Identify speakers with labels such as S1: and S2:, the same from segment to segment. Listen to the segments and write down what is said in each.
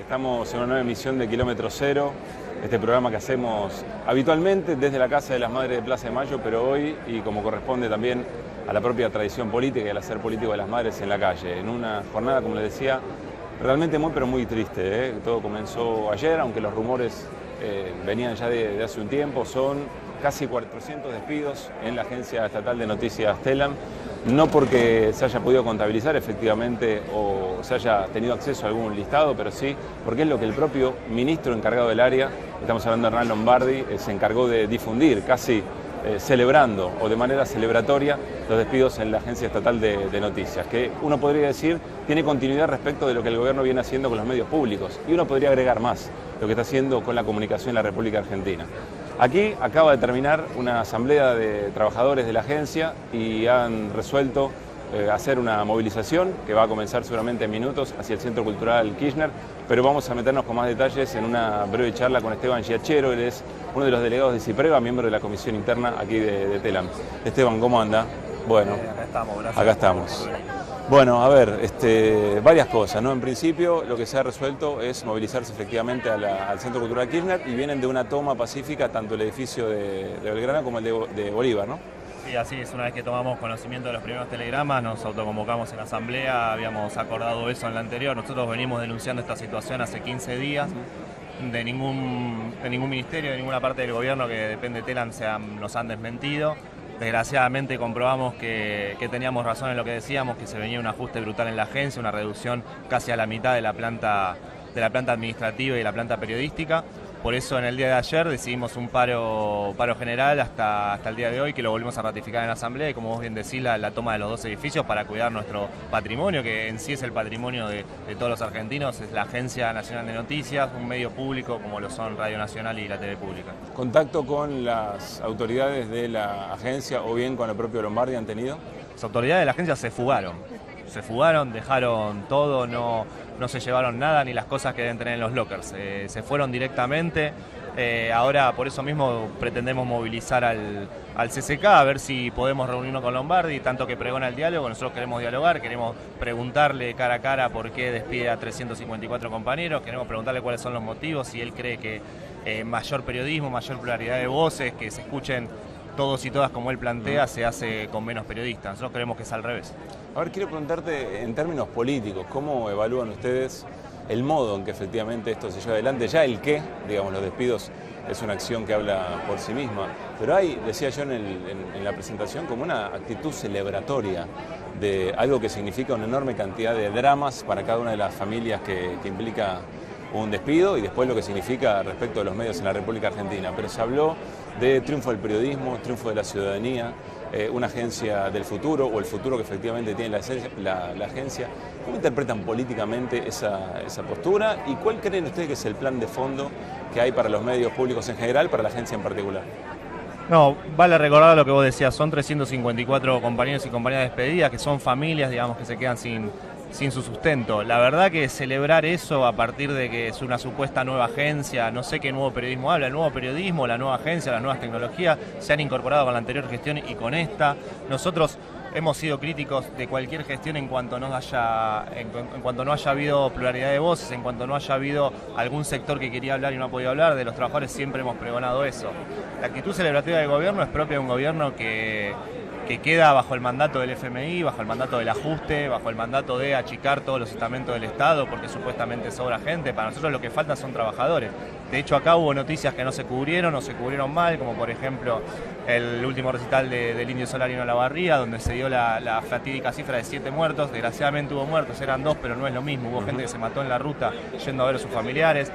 S1: Estamos en una nueva emisión de Kilómetro Cero, este programa que hacemos habitualmente desde la Casa de las Madres de Plaza de Mayo, pero hoy, y como corresponde también a la propia tradición política y al hacer político de las madres en la calle, en una jornada, como les decía, realmente muy pero muy triste. Todo comenzó ayer, aunque los rumores venían ya de hace un tiempo. Son casi 400 despidos en la Agencia Estatal de Noticias Telam, no porque se haya podido contabilizar efectivamente o se haya tenido acceso a algún listado, pero sí porque es lo que el propio ministro encargado del área, estamos hablando de Hernán Lombardi, se encargó de difundir, casi celebrando o de manera celebratoria los despidos en la Agencia Estatal de Noticias, que uno podría decir tiene continuidad respecto de lo que el gobierno viene haciendo con los medios públicos, y uno podría agregar más lo que está haciendo con la comunicación en la República Argentina. Aquí acaba de terminar una asamblea de trabajadores de la agencia y han resuelto hacer una movilización que va a comenzar seguramente en minutos hacia el Centro Cultural Kirchner, pero vamos a meternos con más detalles en una breve charla con Esteban Giachero. Él es uno de los delegados de CIPREVA, miembro de la comisión interna aquí de Telam. Esteban, ¿cómo anda? Bueno,
S2: acá estamos, gracias.
S1: Acá estamos. Bueno, a ver, varias cosas, ¿no? En principio, lo que se ha resuelto es movilizarse efectivamente al Centro Cultural Kirchner, y vienen de una toma pacífica tanto el edificio de Belgrano como el de Bolívar, ¿no?
S2: Sí, así es. Una vez que tomamos conocimiento de los primeros telegramas, nos autoconvocamos en la asamblea, habíamos acordado eso en la anterior. Nosotros venimos denunciando esta situación hace 15 días. De ningún ministerio, de ninguna parte del gobierno que depende de Telam nos han desmentido. Desgraciadamente comprobamos que teníamos razón en lo que decíamos, que se venía un ajuste brutal en la agencia, una reducción casi a la mitad de la planta administrativa y la planta periodística. Por eso en el día de ayer decidimos un paro general hasta el día de hoy, que lo volvimos a ratificar en la asamblea, y como vos bien decís, la toma de los dos edificios para cuidar nuestro patrimonio, que en sí es el patrimonio de todos los argentinos. Es la Agencia Nacional de Noticias, un medio público como lo son Radio Nacional y la TV Pública.
S1: ¿Contacto con las autoridades de la agencia o bien con el propio Lombardi han tenido?
S2: Las autoridades de la agencia se fugaron, dejaron todo, no se llevaron nada, ni las cosas que deben tener en los lockers. Se fueron directamente. Ahora por eso mismo pretendemos movilizar al CCK, a ver si podemos reunirnos con Lombardi, tanto que pregona el diálogo. Nosotros queremos dialogar, queremos preguntarle cara a cara por qué despide a 354 compañeros, queremos preguntarle cuáles son los motivos, si él cree que mayor periodismo, mayor pluralidad de voces, que se escuchen todos y todas como él plantea, se hace con menos periodistas. Nosotros creemos que es al revés.
S1: A ver, quiero preguntarte en términos políticos, ¿cómo evalúan ustedes el modo en que efectivamente esto se lleva adelante? Ya el qué, digamos, los despidos es una acción que habla por sí misma, pero hay, decía yo en la presentación, como una actitud celebratoria de algo que significa una enorme cantidad de dramas para cada una de las familias que implica un despido, y después lo que significa respecto de los medios en la República Argentina. Pero se habló de triunfo del periodismo, triunfo de la ciudadanía, una agencia del futuro, o el futuro que efectivamente tiene la agencia. ¿Cómo interpretan políticamente esa postura, y cuál creen ustedes que es el plan de fondo que hay para los medios públicos en general, para la agencia en particular?
S2: No, vale recordar lo que vos decías, son 354 compañeros y compañeras despedidas, que son familias, digamos, que se quedan sin su sustento. La verdad que celebrar eso a partir de que es una supuesta nueva agencia, no sé qué nuevo periodismo habla, el nuevo periodismo, la nueva agencia, las nuevas tecnologías se han incorporado con la anterior gestión y con esta. Nosotros hemos sido críticos de cualquier gestión en cuanto no haya habido pluralidad de voces, en cuanto no haya habido algún sector que quería hablar y no ha podido hablar. De los trabajadores siempre hemos pregonado eso. La actitud celebrativa del gobierno es propia de un gobierno que queda bajo el mandato del FMI, bajo el mandato del ajuste, bajo el mandato de achicar todos los estamentos del Estado porque supuestamente sobra gente. Para nosotros lo que falta son trabajadores. De hecho, acá hubo noticias que no se cubrieron o se cubrieron mal, como por ejemplo el último recital del Indio Solarino Olavarría, donde se dio la fatídica cifra de 7 muertos. Desgraciadamente hubo muertos, eran 2, pero no es lo mismo. Hubo gente que se mató en la ruta yendo a ver a sus familiares.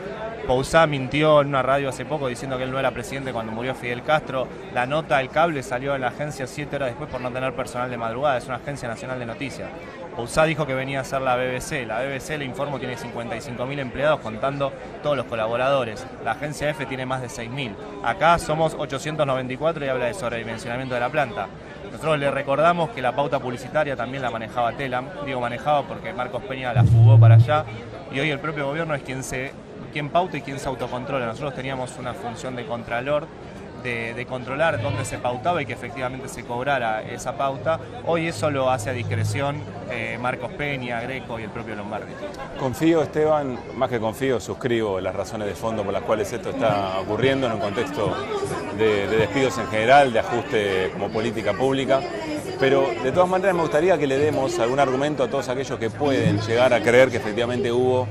S2: Pousá mintió en una radio hace poco diciendo que él no era presidente cuando murió Fidel Castro. La nota del cable salió en la agencia 7 horas después por no tener personal de madrugada. Es una agencia nacional de noticias. Pousá dijo que venía a ser la BBC. La BBC, le informo, tiene 55.000 empleados contando todos los colaboradores. La agencia EFE tiene más de 6.000. Acá somos 894 y habla de sobredimensionamiento de la planta. Nosotros le recordamos que la pauta publicitaria también la manejaba Telam. Digo manejaba porque Marcos Peña la fugó para allá, y hoy el propio gobierno es quien pauta y quien se autocontrola. Nosotros teníamos una función de contralor de controlar dónde se pautaba y que efectivamente se cobrara esa pauta. Hoy eso lo hace a discreción Marcos Peña, Greco y el propio Lombardi.
S1: Confío, Esteban, más que confío, suscribo las razones de fondo por las cuales esto está ocurriendo en un contexto de despidos en general, de ajuste como política pública. Pero de todas maneras me gustaría que le demos algún argumento a todos aquellos que pueden llegar a creer que efectivamente hubo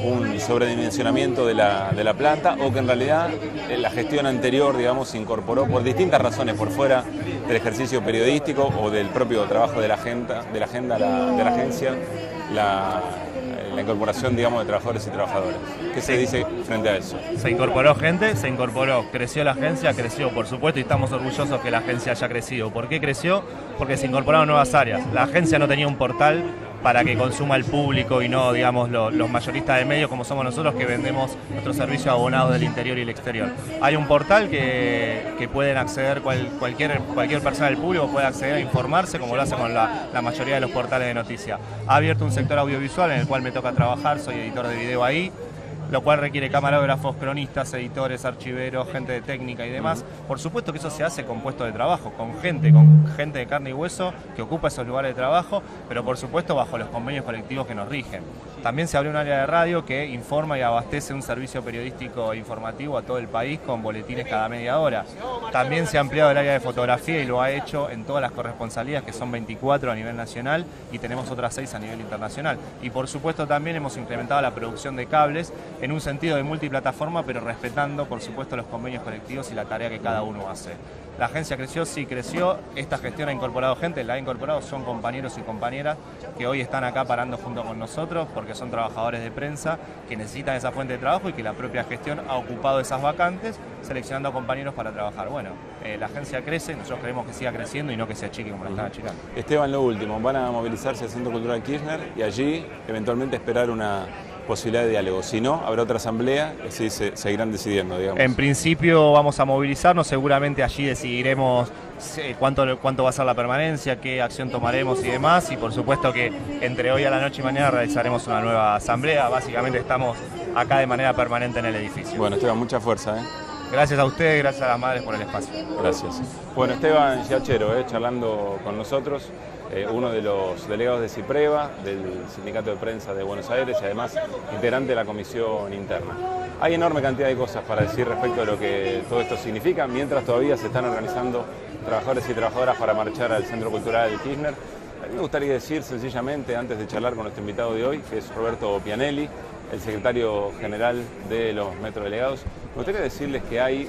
S1: un sobredimensionamiento de la planta o que en realidad la gestión anterior, digamos, se incorporó por distintas razones por fuera del ejercicio periodístico o del propio trabajo de la agencia, la incorporación, digamos, de trabajadores y trabajadoras. ¿Qué se dice frente a eso?
S2: Se incorporó gente, se incorporó, creció la agencia, creció por supuesto y estamos orgullosos que la agencia haya crecido. ¿Por qué creció? Porque se incorporaron nuevas áreas. La agencia no tenía un portal para que consuma el público y no, digamos, los mayoristas de medios como somos nosotros que vendemos nuestro servicio a abonados del interior y el exterior. Hay un portal que pueden acceder, cualquier persona del público puede acceder a informarse como lo hace con la mayoría de los portales de noticias. Ha abierto un sector audiovisual en el cual me toca trabajar, soy editor de video ahí, lo cual requiere camarógrafos, cronistas, editores, archiveros, gente de técnica y demás. Por supuesto que eso se hace con puestos de trabajo, con gente de carne y hueso que ocupa esos lugares de trabajo, pero por supuesto bajo los convenios colectivos que nos rigen. También se abrió un área de radio que informa y abastece un servicio periodístico informativo a todo el país con boletines cada media hora. También se ha ampliado el área de fotografía y lo ha hecho en todas las corresponsalías, que son 24 a nivel nacional y tenemos otras 6 a nivel internacional. Y por supuesto también hemos incrementado la producción de cables en un sentido de multiplataforma, pero respetando por supuesto los convenios colectivos y la tarea que cada uno hace. La agencia creció, sí creció, esta gestión ha incorporado gente, la ha incorporado, son compañeros y compañeras que hoy están acá parando junto con nosotros porque son trabajadores de prensa que necesitan esa fuente de trabajo y que la propia gestión ha ocupado esas vacantes seleccionando a compañeros para trabajar. Bueno, la agencia crece, nosotros queremos que siga creciendo y no que se achique como la están achicando.
S1: Esteban, lo último, van a movilizarse al Centro Cultural Kirchner y allí eventualmente esperar una posibilidad de diálogo. Si no, habrá otra asamblea y así se seguirán decidiendo, digamos.
S2: En principio vamos a movilizarnos, seguramente allí decidiremos cuánto va a ser la permanencia, qué acción tomaremos y demás, y por supuesto que entre hoy a la noche y mañana realizaremos una nueva asamblea. Básicamente estamos acá de manera permanente en el edificio.
S1: Bueno, Esteban, mucha fuerza, ¿eh?
S2: Gracias a ustedes, gracias a las madres por el espacio.
S1: Gracias. Bueno, Esteban Giachero, charlando con nosotros, uno de los delegados de CIPREVA, del Sindicato de Prensa de Buenos Aires y además integrante de la comisión interna. Hay enorme cantidad de cosas para decir respecto a lo que todo esto significa, mientras todavía se están organizando trabajadores y trabajadoras para marchar al Centro Cultural Kirchner. A mí me gustaría decir sencillamente, antes de charlar con nuestro invitado de hoy, que es Roberto Pianelli, el secretario general de los metrodelegados, me gustaría decirles que hay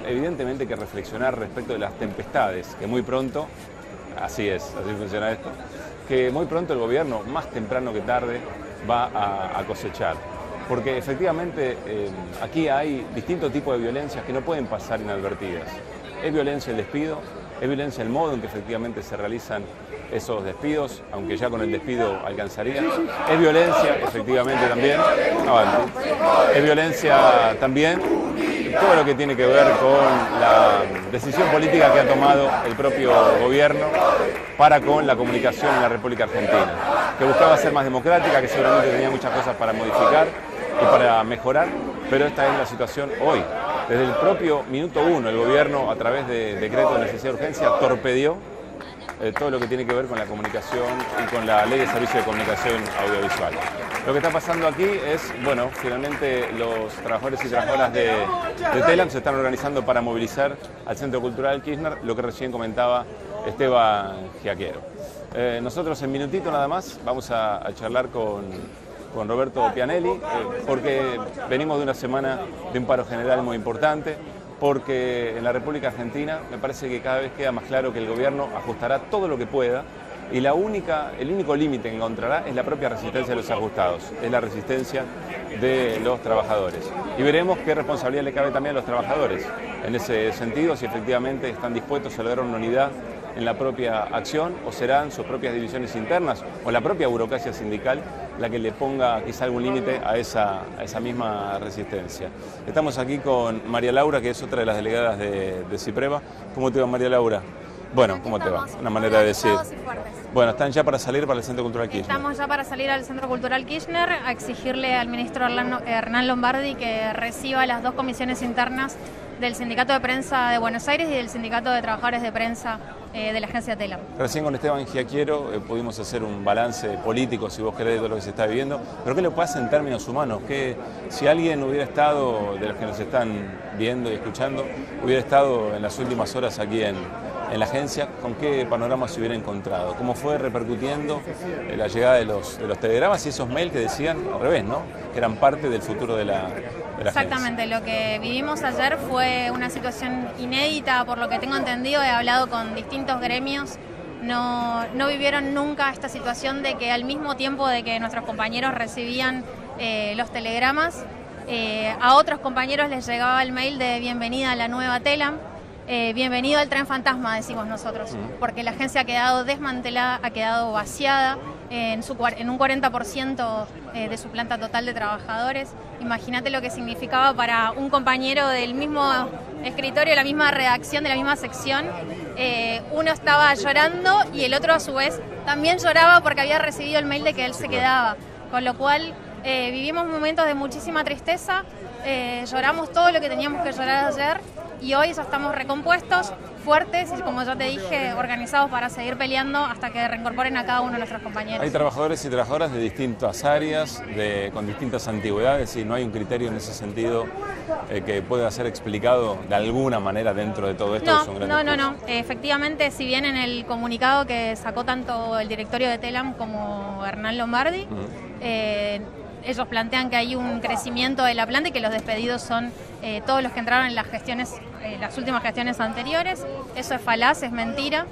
S1: evidentemente que reflexionar respecto de las tempestades, que muy pronto, así funciona esto, que muy pronto el gobierno, más temprano que tarde, va a cosechar. Porque efectivamente aquí hay distintos tipos de violencias que no pueden pasar inadvertidas. Es violencia el despido, es violencia el modo en que efectivamente se realizan esos despidos, aunque ya con el despido alcanzarían. Es violencia, efectivamente, también. Es violencia también todo lo que tiene que ver con la decisión política que ha tomado el propio gobierno para con la comunicación en la República Argentina, que buscaba ser más democrática, que seguramente tenía muchas cosas para modificar y para mejorar, pero esta es la situación hoy. Desde el propio minuto 1, el gobierno, a través de decreto de necesidad de urgencia, torpedió todo lo que tiene que ver con la comunicación y con la Ley de Servicio de Comunicación Audiovisual. Lo que está pasando aquí es, bueno, finalmente los trabajadores y trabajadoras de TELAM se están organizando para movilizar al Centro Cultural Kirchner, lo que recién comentaba Esteban Giachero. Nosotros en minutito nada más vamos a charlar con Roberto Pianelli, porque venimos de una semana de un paro general muy importante, porque en la República Argentina me parece que cada vez queda más claro que el gobierno ajustará todo lo que pueda y el único límite que encontrará es la propia resistencia de los ajustados, es la resistencia de los trabajadores. Y veremos qué responsabilidad le cabe también a los trabajadores en ese sentido, si efectivamente están dispuestos a lograr una unidad en la propia acción o serán sus propias divisiones internas o la propia burocracia sindical la que le ponga quizá algún límite a esa misma resistencia. Estamos aquí con María Laura, que es otra de las delegadas de CIPREVA. ¿Cómo te va, María Laura? Bueno, ¿cómo te va? Una manera de decir. Bueno, ¿están ya para salir para el Centro Cultural Kirchner?
S3: Estamos ya para salir al Centro Cultural Kirchner a exigirle al ministro Hernán Lombardi que reciba las 2 comisiones internas del Sindicato de Prensa de Buenos Aires y del Sindicato de Trabajadores de Prensa de la agencia TELAM.
S1: Recién con Esteban Giaquiero pudimos hacer un balance político, si vos querés, de todo lo que se está viviendo, pero ¿qué le pasa en términos humanos? Que si alguien hubiera estado, de los que nos están viendo y escuchando, hubiera estado en las últimas horas aquí en la agencia, ¿con qué panorama se hubiera encontrado? ¿Cómo fue repercutiendo la llegada de los telegramas y esos mails que decían al revés, ¿no? Que eran parte del futuro de la
S3: Exactamente,
S1: agencia?
S3: lo que vivimos ayer fue una situación inédita, por lo que tengo entendido, he hablado con distintos gremios, no vivieron nunca esta situación de que al mismo tiempo de que nuestros compañeros recibían los telegramas, a otros compañeros les llegaba el mail de bienvenida a la nueva TELAM. Bienvenido al tren fantasma, decimos nosotros, porque la agencia ha quedado desmantelada, ha quedado vaciada en un 40% de su planta total de trabajadores. Imagínate lo que significaba para un compañero del mismo escritorio, la misma redacción, de la misma sección. Uno estaba llorando y el otro a su vez también lloraba porque había recibido el mail de que él se quedaba, con lo cual vivimos momentos de muchísima tristeza, lloramos todo lo que teníamos que llorar ayer. Y hoy ya estamos recompuestos, fuertes y, como ya te dije, organizados para seguir peleando hasta que reincorporen a cada uno de nuestros compañeros.
S1: Hay trabajadores y trabajadoras de distintas áreas, con distintas antigüedades, y no hay un criterio en ese sentido que pueda ser explicado de alguna manera dentro de todo esto.
S3: No. Efectivamente, si bien en el comunicado que sacó tanto el directorio de TELAM como Hernán Lombardi, ellos plantean que hay un crecimiento de la planta y que los despedidos son todos los que entraron en las últimas gestiones anteriores. Eso es falaz, es mentira.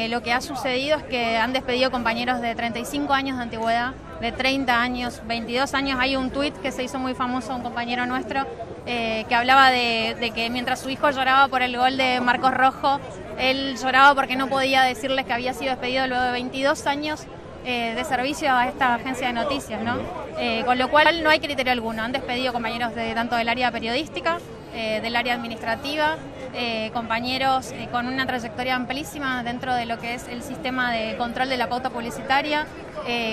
S3: Lo que ha sucedido es que han despedido compañeros de 35 años de antigüedad, de 30 años, 22 años. Hay un tuit que se hizo muy famoso, un compañero nuestro, que hablaba de que mientras su hijo lloraba por el gol de Marcos Rojo, él lloraba porque no podía decirles que había sido despedido luego de 22 años de servicio a esta agencia de noticias, ¿no? Con lo cual no hay criterio alguno. Han despedido compañeros tanto del área periodística, del área administrativa, compañeros con una trayectoria amplísima dentro de lo que es el sistema de control de la pauta publicitaria,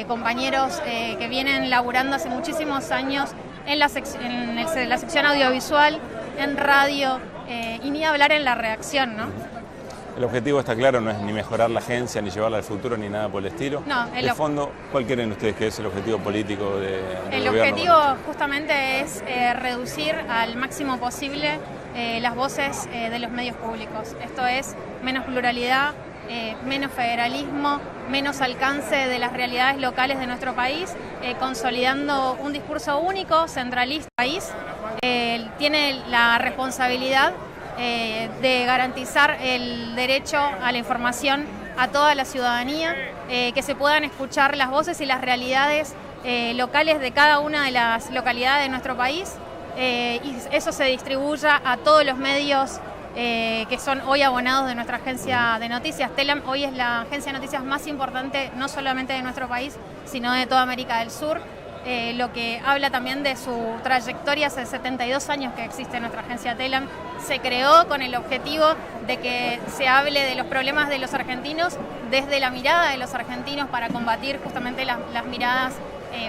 S3: compañeros que vienen laburando hace muchísimos años en la sección audiovisual, en radio, y ni hablar en la redacción, ¿no?
S1: El objetivo está claro, no es ni mejorar la agencia, ni llevarla al futuro, ni nada por el estilo.
S3: No,
S1: de fondo, ¿cuál creen ustedes que es el objetivo político del gobierno?
S3: El objetivo justamente es reducir al máximo posible las voces de los medios públicos. Esto es menos pluralidad, menos federalismo, menos alcance de las realidades locales de nuestro país, consolidando un discurso único, centralista. El país tiene la responsabilidad de garantizar el derecho a la información a toda la ciudadanía, que se puedan escuchar las voces y las realidades locales de cada una de las localidades de nuestro país, y eso se distribuya a todos los medios que son hoy abonados de nuestra agencia de noticias. TELAM hoy es la agencia de noticias más importante, no solamente de nuestro país, sino de toda América del Sur. Lo que habla también de su trayectoria. Hace 72 años que existe nuestra agencia TELAM. Se creó con el objetivo de que se hable de los problemas de los argentinos desde la mirada de los argentinos para combatir justamente las miradas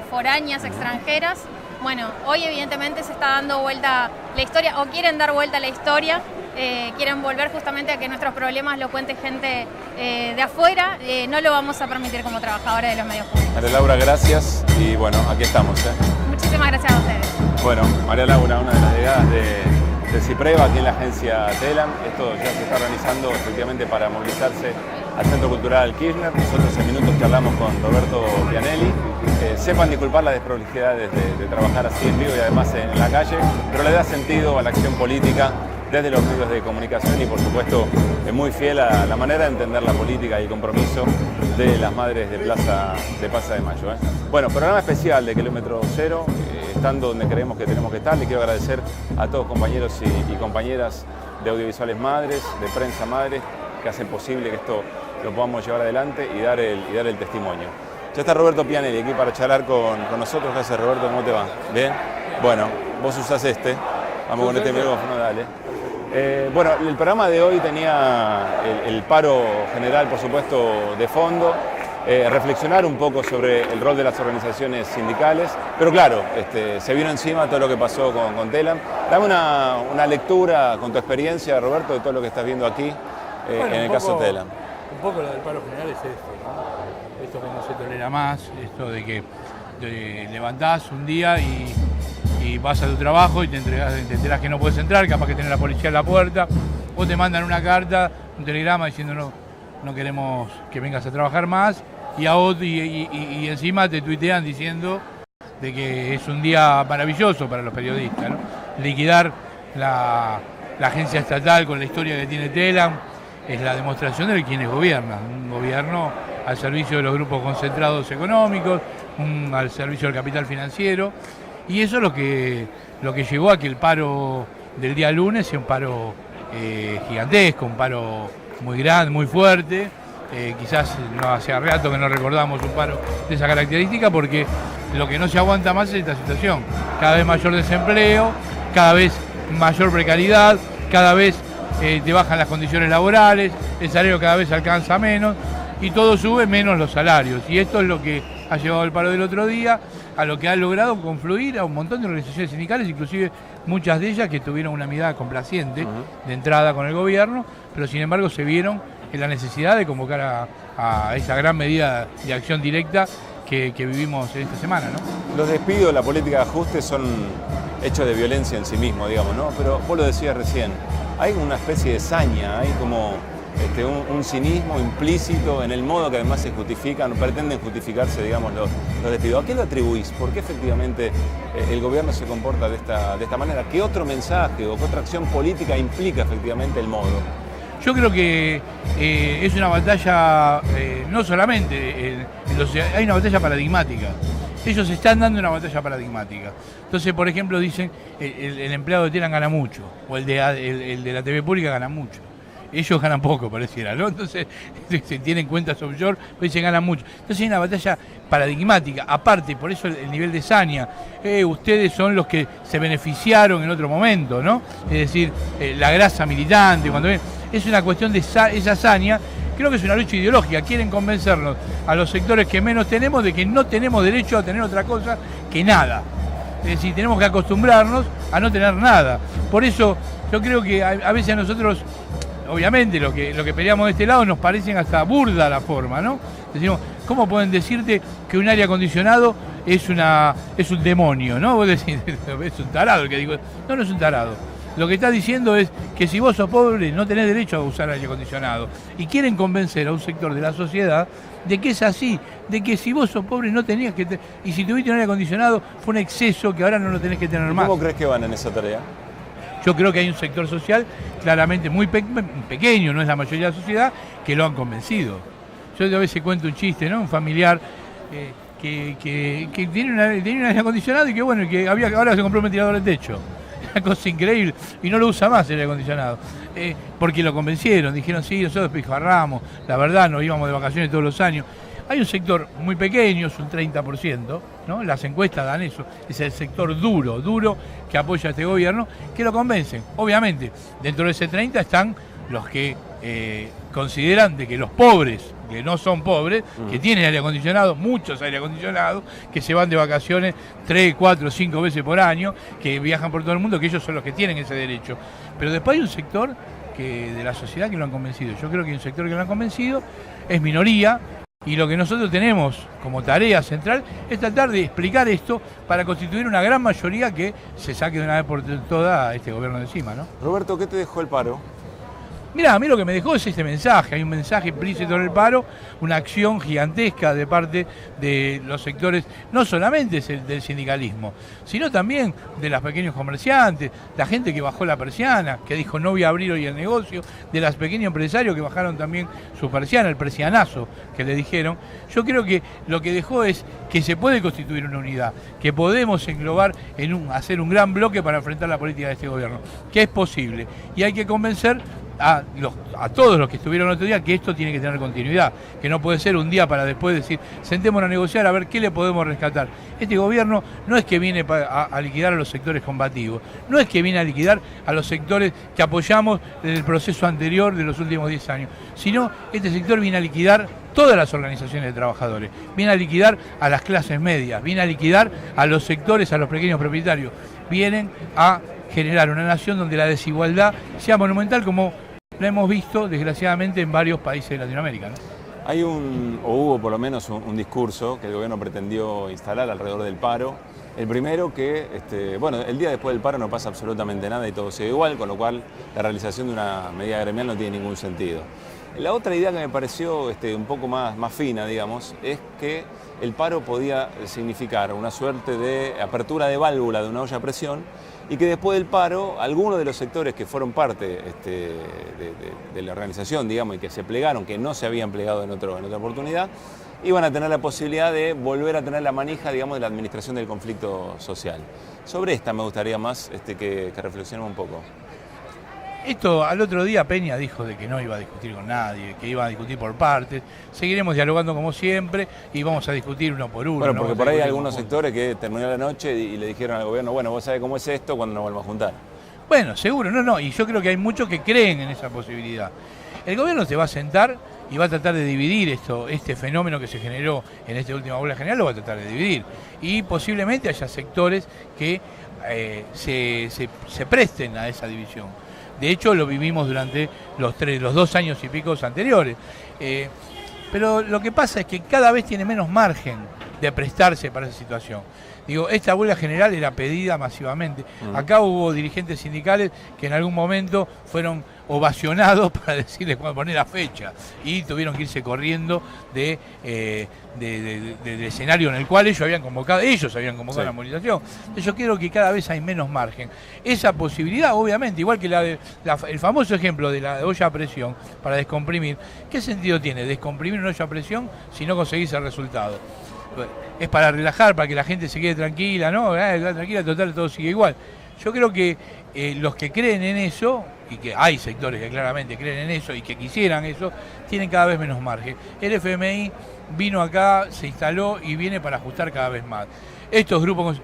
S3: foráneas, extranjeras. Bueno, hoy evidentemente se está dando vuelta la historia, o quieren dar vuelta la historia, quieren volver justamente a que nuestros problemas lo cuente gente de afuera. No lo vamos a permitir como trabajadores de los medios públicos.
S1: María Laura, gracias, y bueno, aquí estamos.
S3: Muchísimas gracias a ustedes.
S1: Bueno, María Laura, una de las delegadas de CIPREVA aquí en la agencia TELAM. Esto ya se está organizando efectivamente para movilizarse al Centro Cultural Kirchner. Nosotros en minutos charlamos con Roberto Pianelli. Sepan disculpar las desprolijidades de trabajar así en vivo y además en la calle, pero le da sentido a la acción política desde los medios de comunicación y, por supuesto, es muy fiel a la manera de entender la política y el compromiso de las madres de Plaza de Mayo. Bueno, programa especial de Kilómetro Cero, estando donde creemos que tenemos que estar. Le quiero agradecer a todos compañeros y compañeras de Audiovisuales Madres, de Prensa Madres, que hacen posible que esto lo podamos llevar adelante y dar el testimonio. Ya está Roberto Pianelli aquí para charlar con nosotros. ¿Qué haces, Roberto? ¿Cómo te va? ¿Bien? Bueno, vos usás este. Vamos con este micrófono, dale. Bueno, el programa de hoy tenía el paro general, por supuesto, de fondo. reflexionar un poco sobre el rol de las organizaciones sindicales, pero claro, se vino encima todo lo que pasó con Telam. Dame una lectura con tu experiencia, Roberto, de todo lo que estás viendo aquí en el caso Telam.
S4: Un poco lo del paro general es esto, ¿no? Esto que no se tolera más, esto de que te levantás un día y vas a tu trabajo y te enterás que no puedes entrar, capaz que tenés la policía en la puerta, o te mandan una carta, un telegrama diciendo no queremos que vengas a trabajar más, y encima te tuitean diciendo de que es un día maravilloso para los periodistas, ¿no? Liquidar la agencia estatal con la historia que tiene Telam es la demostración de quienes gobiernan, un gobierno al servicio de los grupos concentrados económicos, al servicio del capital financiero, y eso es lo que llevó a que el paro del día lunes sea un paro gigantesco, un paro muy grande, muy fuerte. Quizás no hace rato que no recordamos un paro de esa característica, porque lo que no se aguanta más es esta situación. Cada vez mayor desempleo, cada vez mayor precariedad, cada vez te bajan las condiciones laborales, el salario cada vez alcanza menos y todo sube menos los salarios. Y esto es lo que ha llevado el paro del otro día, a lo que ha logrado confluir a un montón de organizaciones sindicales, inclusive muchas de ellas que tuvieron una mirada complaciente de entrada con el gobierno, pero sin embargo se vieron en la necesidad de convocar a esa gran medida de acción directa que vivimos en esta semana, ¿no?
S1: Los despidos, la política de ajuste son hechos de violencia en sí mismo, digamos, ¿no? Pero vos lo decías recién, hay una especie de saña, hay como un cinismo implícito en el modo que además se justifican, pretenden justificarse, digamos, los despidos. ¿A qué lo atribuís? ¿Por qué efectivamente el gobierno se comporta de esta manera? ¿Qué otro mensaje o qué otra acción política implica efectivamente el modo?
S4: Yo creo que es una batalla, no solamente, hay una batalla paradigmática. Ellos están dando una batalla paradigmática. Entonces, por ejemplo, dicen el empleado de Telam gana mucho, o el de la TV pública gana mucho. Ellos ganan poco, pareciera, ¿no? Entonces, se tienen cuentas offshore, pues dicen ganan mucho. Entonces hay una batalla paradigmática. Aparte, por eso el nivel de saña. Ustedes son los que se beneficiaron en otro momento, ¿no? Es decir, la grasa militante, cuando ven. Es una cuestión de esa saña. Creo que es una lucha ideológica. Quieren convencernos a los sectores que menos tenemos de que no tenemos derecho a tener otra cosa que nada. Es decir, tenemos que acostumbrarnos a no tener nada. Por eso yo creo que a veces a nosotros, obviamente, lo que peleamos de este lado nos parecen hasta burda la forma, ¿no? Decimos, ¿cómo pueden decirte que un aire acondicionado es un demonio, ¿no? Vos decís, es un tarado el que digo. No, no es un tarado. Lo que está diciendo es que si vos sos pobre no tenés derecho a usar aire acondicionado. Y quieren convencer a un sector de la sociedad de que es así, de que si vos sos pobre no tenías que y si tuviste un aire acondicionado fue un exceso que ahora no lo tenés que tener más.
S1: ¿Cómo crees que van en esa tarea?
S4: Yo creo que hay un sector social claramente muy pequeño, no es la mayoría de la sociedad, que lo han convencido. Yo a veces cuento un chiste, ¿no? Un familiar que tiene un aire acondicionado y que bueno, que ahora se compró un ventilador de techo. Una cosa increíble, y no lo usa más el aire acondicionado, porque lo convencieron, dijeron sí, nosotros pijarramos, la verdad nos íbamos de vacaciones todos los años. Hay un sector muy pequeño, es un 30%, ¿no? Las encuestas dan eso, es el sector duro que apoya a este gobierno, que lo convencen. Obviamente, dentro de ese 30 están los que consideran de que los pobres, que no son pobres, que tienen aire acondicionado, muchos aire acondicionados, que se van de vacaciones 3, 4, 5 veces por año, que viajan por todo el mundo, que ellos son los que tienen ese derecho. Pero después hay un sector de la sociedad que lo han convencido. Yo creo que hay un sector que lo han convencido, es minoría, y lo que nosotros tenemos como tarea central es tratar de explicar esto para constituir una gran mayoría que se saque de una vez por todas a este gobierno de encima, ¿no?
S1: Roberto, ¿qué te dejó el paro?
S4: Mirá, a mí lo que me dejó es este mensaje, hay un mensaje implícito en el paro, una acción gigantesca de parte de los sectores, no solamente del sindicalismo, sino también de los pequeños comerciantes, la gente que bajó la persiana, que dijo no voy a abrir hoy el negocio, de los pequeños empresarios que bajaron también su persiana, el persianazo que le dijeron. Yo creo que lo que dejó es que se puede constituir una unidad, que podemos englobar hacer un gran bloque para enfrentar la política de este gobierno, que es posible, y hay que convencer a todos los que estuvieron el otro día que esto tiene que tener continuidad, que no puede ser un día para después decir, sentémonos a negociar a ver qué le podemos rescatar. Este gobierno no es que viene a liquidar a los sectores combativos, no es que viene a liquidar a los sectores que apoyamos desde el proceso anterior de los últimos 10 años, sino este sector viene a liquidar todas las organizaciones de trabajadores, viene a liquidar a las clases medias, viene a liquidar a los sectores, a los pequeños propietarios, vienen a generar una nación donde la desigualdad sea monumental, como lo hemos visto desgraciadamente en varios países de Latinoamérica, ¿no?
S1: Hay hubo por lo menos un discurso que el gobierno pretendió instalar alrededor del paro. El primero que, bueno, el día después del paro no pasa absolutamente nada y todo sigue igual, con lo cual la realización de una medida gremial no tiene ningún sentido. La otra idea que me pareció un poco más fina, digamos, es que el paro podía significar una suerte de apertura de válvula de una olla a presión y que después del paro, algunos de los sectores que fueron parte de la organización, digamos, y que se plegaron, que no se habían plegado en otra oportunidad, iban a tener la posibilidad de volver a tener la manija, digamos, de la administración del conflicto social. Sobre esta me gustaría más que reflexionemos un poco.
S4: Esto al otro día Peña dijo de que no iba a discutir con nadie, que iba a discutir por partes. Seguiremos dialogando como siempre y vamos a discutir uno por uno.
S1: Bueno, porque por ahí hay algunos sectores que terminó la noche y le dijeron al gobierno, bueno, vos sabés cómo es esto cuando nos volvamos a juntar.
S4: Bueno, seguro, no, y yo creo que hay muchos que creen en esa posibilidad. El gobierno se va a sentar y va a tratar de dividir este fenómeno que se generó en esta última huelga general, lo va a tratar de dividir. Y posiblemente haya sectores que se presten a esa división. De hecho, lo vivimos durante los 2 años y pico anteriores. Pero lo que pasa es que cada vez tiene menos margen de prestarse para esa situación. Digo, esta huelga general era pedida masivamente. Acá hubo dirigentes sindicales que en algún momento fueron ovacionados para decirles cuándo poner la fecha y tuvieron que irse corriendo del escenario en el cual ellos habían convocado sí. La movilización. Entonces yo creo que cada vez hay menos margen. Esa posibilidad, obviamente, igual que el famoso ejemplo de la olla a presión para descomprimir, ¿qué sentido tiene descomprimir una olla a presión si no conseguís el resultado? Es para relajar, para que la gente se quede tranquila, ¿no? Tranquila, total, todo sigue igual. Yo creo que los que creen en eso, y que hay sectores que claramente creen en eso y que quisieran eso, tienen cada vez menos margen. El FMI vino acá, se instaló y viene para ajustar cada vez más. Estos grupos,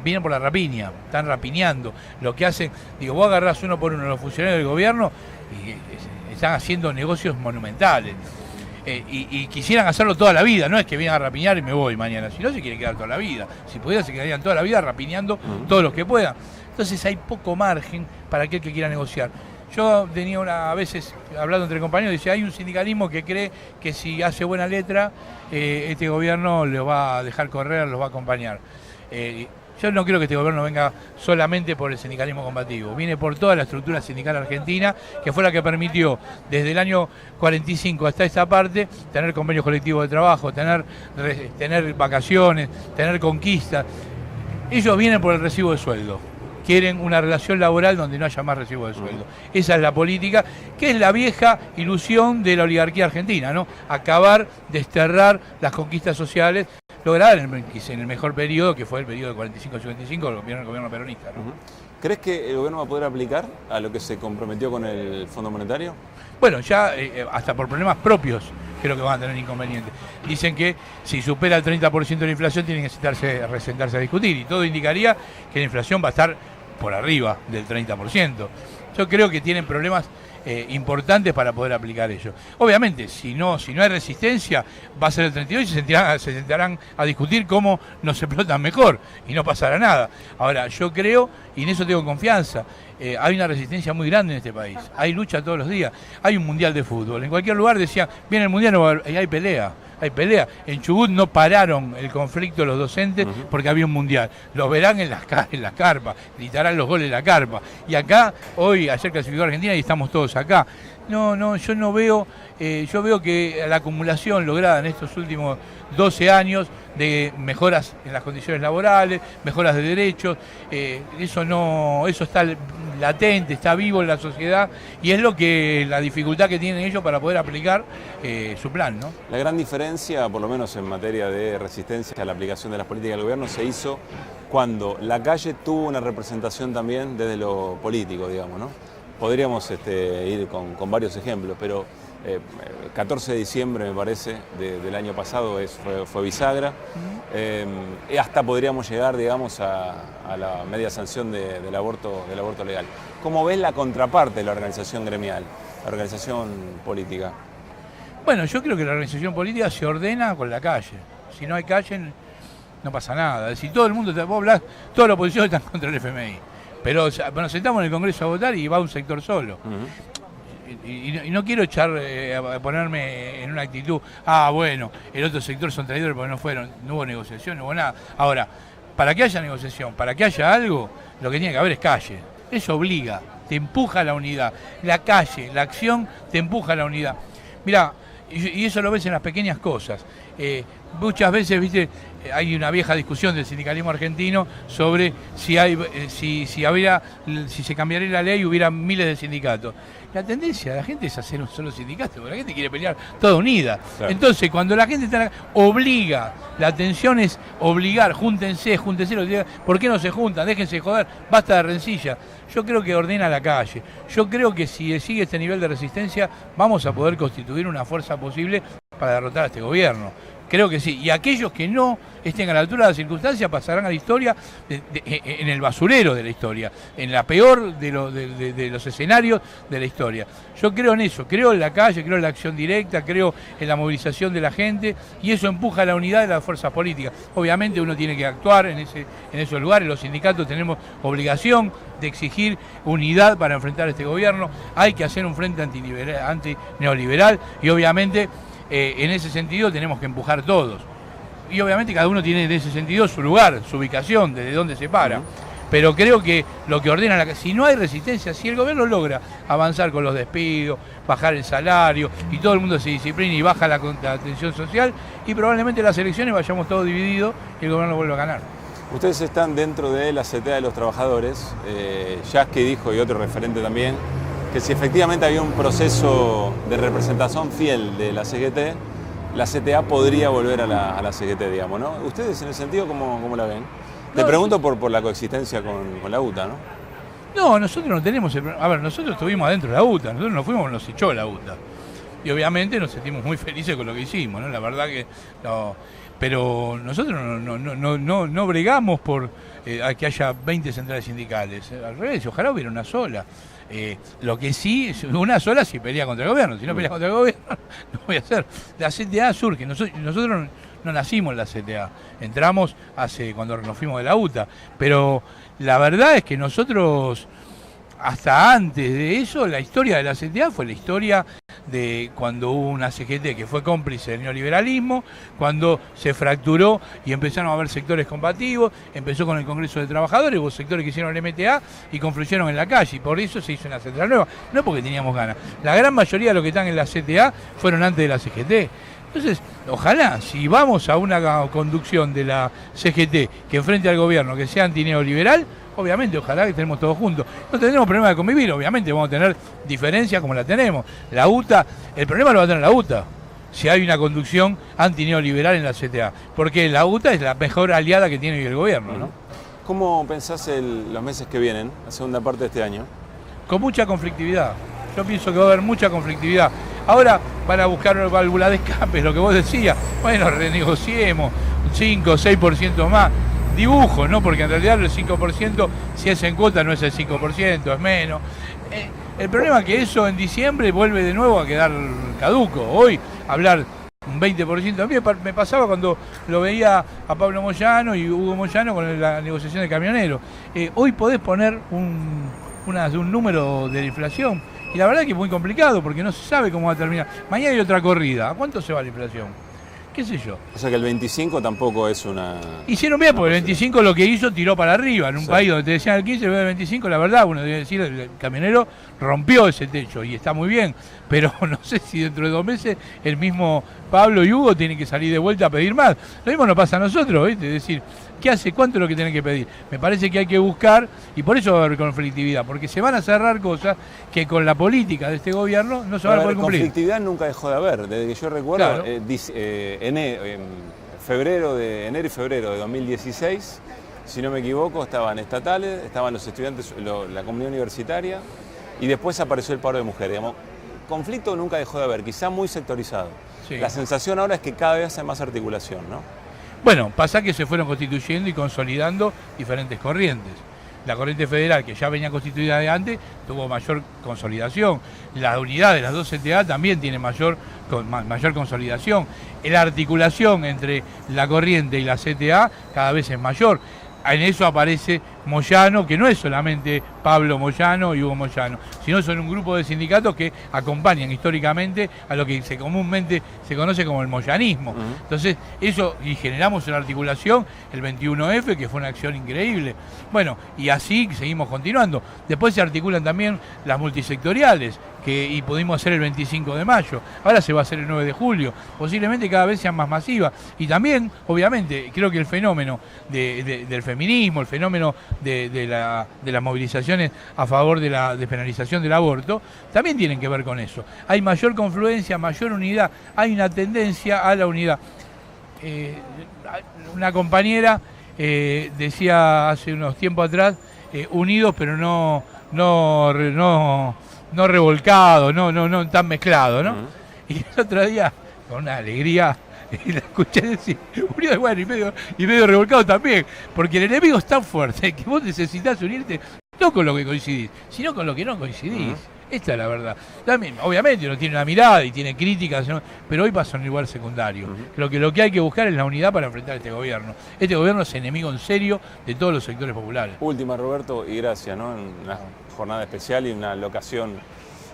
S4: vienen por la rapiña, están rapiñando. Lo que hacen, vos agarrás uno por uno a los funcionarios del gobierno y están haciendo negocios monumentales. Y quisieran hacerlo toda la vida, no es que vengan a rapiñar y me voy mañana, si no se quieren quedar toda la vida, si pudieran se quedarían toda la vida rapiñando todos los que puedan. Entonces hay poco margen para aquel que quiera negociar. Yo tenía a veces, hablando entre compañeros, decía, hay un sindicalismo que cree que si hace buena letra, este gobierno lo va a dejar correr, los va a acompañar. Yo no creo que este gobierno venga solamente por el sindicalismo combativo, viene por toda la estructura sindical argentina, que fue la que permitió desde el año 45 hasta esta parte tener convenios colectivos de trabajo, tener vacaciones, tener conquistas. Ellos vienen por el recibo de sueldo. Quieren una relación laboral donde no haya más recibo de sueldo. Esa es la política, que es la vieja ilusión de la oligarquía argentina, ¿no? Acabar, desterrar las conquistas sociales, lograr en el mejor periodo, que fue el periodo del 45-55, el gobierno peronista, ¿no?
S1: ¿Crees que el gobierno va a poder aplicar a lo que se comprometió con el Fondo Monetario?
S4: Bueno, ya hasta por problemas propios creo que van a tener inconvenientes. Dicen que si supera el 30% de la inflación tienen que resentarse a discutir y todo indicaría que la inflación va a estar por arriba del 30%. Yo creo que tienen problemas importantes para poder aplicar ello. Obviamente, si no hay resistencia, va a ser el 32 y se sentarán a discutir cómo nos explotan mejor y no pasará nada. Ahora, yo creo, y en eso tengo confianza, hay una resistencia muy grande en este país. Hay lucha todos los días. Hay un mundial de fútbol. En cualquier lugar decían, viene el mundial y hay pelea. Hay pelea. En Chubut no pararon el conflicto los docentes porque había un mundial. Los verán en las carpas, gritarán los goles de la carpa. Y acá, ayer clasificó Argentina y estamos todos acá. No, yo no veo, yo veo que la acumulación lograda en estos últimos 12 años de mejoras en las condiciones laborales, mejoras de derechos, eso está latente, está vivo en la sociedad y es la dificultad que tienen ellos para poder aplicar su plan, ¿no?
S1: La gran diferencia, por lo menos en materia de resistencia a la aplicación de las políticas del gobierno, se hizo cuando la calle tuvo una representación también desde lo político, digamos, ¿no? podríamos ir con varios ejemplos, pero 14 de diciembre, me parece, del año pasado fue bisagra. Hasta podríamos llegar, digamos, a la media sanción del aborto legal. ¿Cómo ves la contraparte de la organización gremial, la organización política?
S4: Bueno, yo creo que la organización política se ordena con la calle. Si no hay calle, no pasa nada. Si todo el mundo, vos hablás, toda la oposición está contra el FMI. Pero nos sentamos en el Congreso a votar y va un sector solo. Y no quiero a ponerme en una actitud, bueno, el otro sector son traidores porque no hubo negociación, no hubo nada. Ahora, para que haya negociación, para que haya algo, lo que tiene que haber es calle. Eso obliga, te empuja a la unidad. La calle, la acción te empuja a la unidad. Mirá, y eso lo ves en las pequeñas cosas. Muchas veces, viste, hay una vieja discusión del sindicalismo argentino sobre si se cambiaría la ley y hubiera miles de sindicatos. La tendencia de la gente es hacer un solo sindicato, porque la gente quiere pelear toda unida. Claro. Entonces, cuando la gente obliga, la atención es obligar, júntense, ¿por qué no se juntan? Déjense de joder, basta de rencilla. Yo creo que ordena la calle. Yo creo que si sigue este nivel de resistencia, vamos a poder constituir una fuerza posible para derrotar a este gobierno. Creo que sí. Y aquellos que no estén a la altura de las circunstancias pasarán a la historia en el basurero de la historia, en la peor de los escenarios de la historia. Yo creo en eso, creo en la calle, creo en la acción directa, creo en la movilización de la gente y eso empuja a la unidad de las fuerzas políticas. Obviamente uno tiene que actuar en esos lugares, los sindicatos tenemos obligación de exigir unidad para enfrentar a este gobierno, hay que hacer un frente antineoliberal y obviamente en ese sentido tenemos que empujar todos. Y obviamente cada uno tiene en ese sentido su lugar, su ubicación, desde dónde se para. Pero creo que lo que ordena si no hay resistencia, si el gobierno logra avanzar con los despidos, bajar el salario y todo el mundo se disciplina y baja la atención social, y probablemente en las elecciones vayamos todos divididos y el gobierno vuelva a ganar.
S1: Ustedes están dentro de la CTA de los trabajadores. Yasky dijo, y otro referente también, que si efectivamente había un proceso de representación fiel de la CGT, la CTA podría volver a la CGT, digamos, ¿no? ¿Ustedes en ese sentido cómo la ven? Te pregunto por la coexistencia con la UTA, ¿no?
S4: No, nosotros no tenemos... nosotros estuvimos adentro de la UTA, nosotros nos fuimos, nos echó la UTA. Y obviamente nos sentimos muy felices con lo que hicimos, ¿no? La verdad que... no, pero nosotros no bregamos por que haya 20 centrales sindicales. Al revés, ojalá hubiera una sola. Lo que sí, una sola si pelea contra el gobierno. Si no pelea contra el gobierno, no voy a hacer. La CTA surge. Nosotros no nacimos en la CTA. Entramos cuando nos fuimos de la UTA. Pero la verdad es que nosotros, hasta antes de eso, la historia de la CTA fue la historia de cuando hubo una CGT que fue cómplice del neoliberalismo, cuando se fracturó y empezaron a haber sectores combativos, empezó con el Congreso de Trabajadores, hubo sectores que hicieron el MTA y confluyeron en la calle, y por eso se hizo una central nueva, no porque teníamos ganas. La gran mayoría de los que están en la CTA fueron antes de la CGT. Entonces, ojalá, si vamos a una conducción de la CGT que enfrente al gobierno, que sea antineoliberal, obviamente, ojalá que estemos todos juntos. No tendremos problema de convivir, obviamente vamos a tener diferencias como la tenemos. La UTA, el problema lo va a tener la UTA, si hay una conducción antineoliberal en la CTA, porque la UTA es la mejor aliada que tiene hoy el gobierno, ¿no?
S1: ¿Cómo pensás los meses que vienen, la segunda parte de este año?
S4: Con mucha conflictividad. Yo pienso que va a haber mucha conflictividad. Ahora van a buscar válvula de escape, lo que vos decías. Bueno, renegociemos un 5 o 6% más. Dibujo, ¿no? Porque en realidad el 5%, si es en cuota, no es el 5%, es menos. El problema es que eso en diciembre vuelve de nuevo a quedar caduco. Hoy hablar un 20%, a mí me pasaba cuando lo veía a Pablo Moyano y Hugo Moyano con la negociación de camioneros. Hoy podés poner un número de inflación y la verdad que es muy complicado porque no se sabe cómo va a terminar. Mañana hay otra corrida. ¿A cuánto se va la inflación? ¿Qué sé yo?
S1: O sea que el 25 tampoco es una...
S4: Hicieron bien, porque el 25 lo que hizo tiró para arriba. En un país donde te decían el 15, el 25, la verdad, uno debe decir, el camionero rompió ese techo y está muy bien. Pero no sé si dentro de 2 meses el mismo Pablo y Hugo tienen que salir de vuelta a pedir más. Lo mismo nos pasa a nosotros, ¿viste? Es decir, ¿qué hace? ¿Cuánto es lo que tienen que pedir? Me parece que hay que buscar, y por eso va a haber conflictividad, porque se van a cerrar cosas que con la política de este gobierno no se van a poder cumplir.
S1: Conflictividad nunca dejó de haber, desde que yo recuerdo,
S4: claro.
S1: enero y febrero de 2016, si no me equivoco, estaban estatales, estaban los estudiantes, la comunidad universitaria, y después apareció el paro de mujeres. Digamos, conflicto nunca dejó de haber, quizá muy sectorizado.
S4: Sí.
S1: La sensación ahora es que cada vez hay más articulación, ¿no?
S4: Bueno, pasa que se fueron constituyendo y consolidando diferentes corrientes. La corriente federal, que ya venía constituida de antes, tuvo mayor consolidación. La unidad de las dos CTA también tiene mayor consolidación. La articulación entre la corriente y la CTA cada vez es mayor. En eso aparece Moyano, que no es solamente Pablo Moyano y Hugo Moyano, sino son un grupo de sindicatos que acompañan históricamente a lo que comúnmente se conoce como el moyanismo. Entonces, eso, y generamos una articulación, el 21F, que fue una acción increíble. Bueno, y así seguimos continuando. Después se articulan también las multisectoriales, y pudimos hacer el 25 de mayo, ahora se va a hacer el 9 de julio, posiblemente cada vez sean más masivas. Y también, obviamente, creo que el fenómeno del feminismo, el fenómeno de las movilizaciones a favor de la despenalización del aborto, también tienen que ver con eso. Hay mayor confluencia, mayor unidad, hay una tendencia a la unidad. Una compañera decía hace unos tiempos atrás, unidos pero no revolcado, no tan mezclado, ¿no? Y el otro día, con una alegría, la escuché decir, unido, bueno, y medio revolcado también, porque el enemigo es tan fuerte que vos necesitas unirte no con lo que coincidís, sino con lo que no coincidís. Esta es la verdad. También, obviamente uno tiene una mirada y tiene críticas, ¿no? Pero hoy pasa a un lugar secundario. Creo que lo que hay que buscar es la unidad para enfrentar a este gobierno. Este gobierno es enemigo en serio de todos los sectores populares.
S1: Última, Roberto, y gracias, ¿no? En una jornada especial y una locación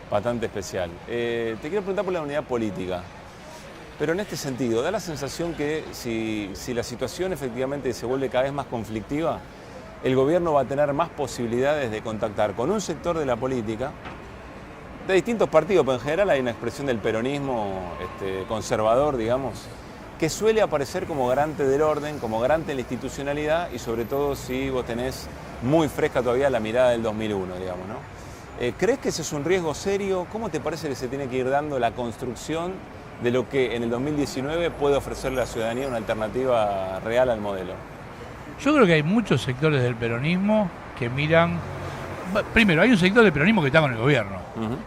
S1: bastante especial. Te quiero preguntar por la unidad política, pero en este sentido, da la sensación que si la situación efectivamente se vuelve cada vez más conflictiva, el gobierno va a tener más posibilidades de contactar con un sector de la política de distintos partidos, pero en general hay una expresión del peronismo conservador, digamos, que suele aparecer como garante del orden, como garante de la institucionalidad y sobre todo si vos tenés muy fresca todavía la mirada del 2001, digamos, ¿no? ¿Crees que ese es un riesgo serio? ¿Cómo te parece que se tiene que ir dando la construcción de lo que en el 2019 puede ofrecerle a la ciudadanía una alternativa real al modelo?
S4: Yo creo que hay muchos sectores del peronismo que miran... Primero, hay un sector del peronismo que está con el gobierno,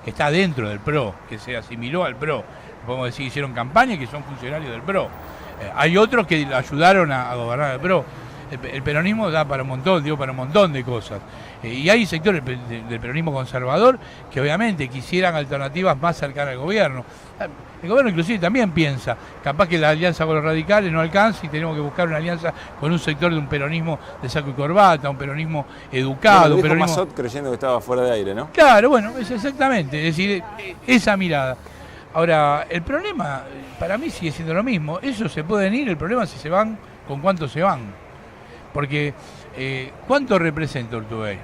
S4: que está dentro del PRO, que se asimiló al PRO. Podemos decir que hicieron campaña y que son funcionarios del PRO. Hay otros que ayudaron a gobernar el PRO. El peronismo da para un montón de cosas. Y hay sectores del peronismo conservador que obviamente quisieran alternativas más cercanas al gobierno. El gobierno inclusive también piensa, capaz que la alianza con los radicales no alcanza y tenemos que buscar una alianza con un sector de un peronismo de saco y corbata, un peronismo educado.
S1: Bueno, dijo Massot creyendo que estaba fuera de aire, ¿no?
S4: Claro, bueno, es exactamente, es decir, esa mirada. Ahora, el problema para mí sigue siendo lo mismo. Ellos se pueden ir, el problema es si se van, con cuánto se van. Porque, ¿cuánto representa Urtubey?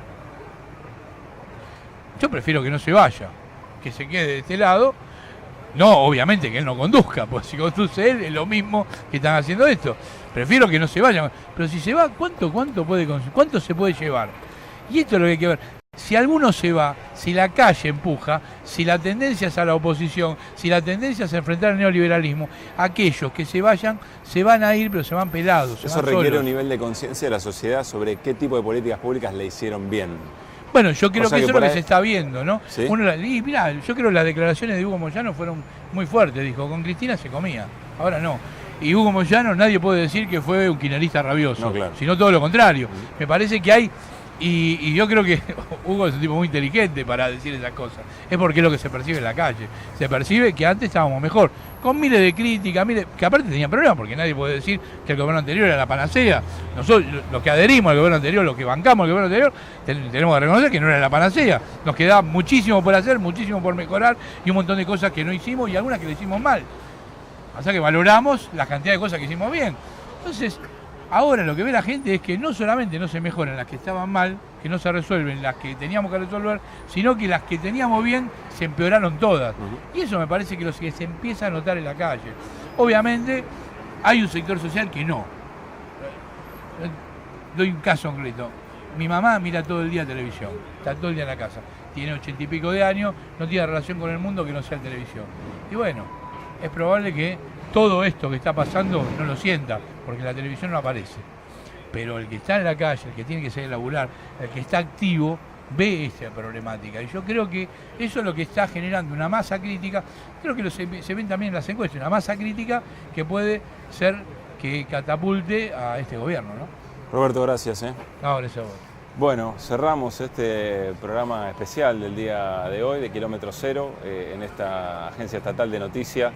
S4: Yo prefiero que no se vaya, que se quede de este lado. No, obviamente que él no conduzca, pues si conduce él es lo mismo que están haciendo esto. Prefiero que no se vayan. Pero si se va, ¿cuánto se puede llevar? Y esto es lo que hay que ver. Si alguno se va, si la calle empuja, si la tendencia es a la oposición, si la tendencia es a enfrentar al neoliberalismo, aquellos que se vayan, se van a ir, pero se van pelados.
S1: Eso requiere un nivel de conciencia de la sociedad sobre qué tipo de políticas públicas le hicieron bien.
S4: Bueno, yo creo que eso es lo que se está viendo, ¿no?
S1: ¿Sí?
S4: Y mirá, yo creo que las declaraciones de Hugo Moyano fueron muy fuertes. Dijo, con Cristina se comía, ahora no. Y Hugo Moyano nadie puede decir que fue un kirchnerista rabioso,
S1: no, claro,
S4: sino todo lo contrario. Me parece que hay... Y yo creo que Hugo es un tipo muy inteligente para decir esas cosas. Es porque es lo que se percibe en la calle. Se percibe que antes estábamos mejor. Con miles de críticas, que aparte tenían problemas, porque nadie puede decir que el gobierno anterior era la panacea. Nosotros, los que adherimos al gobierno anterior, los que bancamos al gobierno anterior, tenemos que reconocer que no era la panacea. Nos quedaba muchísimo por hacer, muchísimo por mejorar y un montón de cosas que no hicimos y algunas que le hicimos mal. O sea que valoramos la cantidad de cosas que hicimos bien. Entonces, ahora lo que ve la gente es que no solamente no se mejoran las que estaban mal, que no se resuelven las que teníamos que resolver, sino que las que teníamos bien se empeoraron todas. Y eso me parece que lo que se empieza a notar en la calle. Obviamente hay un sector social que no. Doy un caso concreto. Mi mamá mira todo el día televisión, está todo el día en la casa. Tiene 80 y pico de años, no tiene relación con el mundo que no sea televisión. Y bueno, es probable que todo esto que está pasando no lo sienta, porque la televisión no aparece. Pero el que está en la calle, el que tiene que salir a laburar, el que está activo, ve esta problemática. Y yo creo que eso es lo que está generando una masa crítica. Creo que se ven también en las encuestas, una masa crítica que puede ser que catapulte a este gobierno, ¿no?
S1: Roberto, gracias.
S4: No, gracias a vos.
S1: Bueno, cerramos este programa especial del día de hoy, de Kilómetro Cero, en esta agencia estatal de noticias,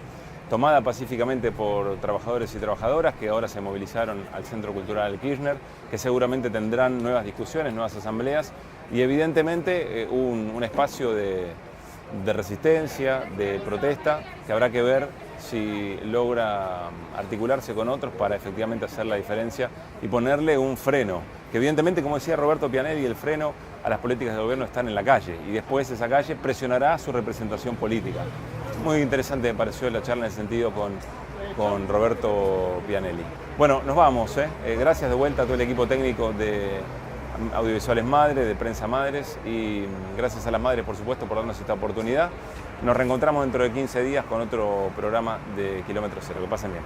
S1: tomada pacíficamente por trabajadores y trabajadoras que ahora se movilizaron al Centro Cultural Kirchner, que seguramente tendrán nuevas discusiones, nuevas asambleas y evidentemente un espacio de resistencia, de protesta, que habrá que ver si logra articularse con otros para efectivamente hacer la diferencia y ponerle un freno, que evidentemente, como decía Roberto Pianelli, el freno a las políticas del gobierno están en la calle y después esa calle presionará su representación política. Muy interesante me pareció la charla en ese sentido con Roberto Pianelli. Bueno, nos vamos. Gracias de vuelta a todo el equipo técnico de Audiovisuales Madres, de Prensa Madres, y gracias a las madres, por supuesto, por darnos esta oportunidad. Nos reencontramos dentro de 15 días con otro programa de Kilómetro Cero. Que pasen bien.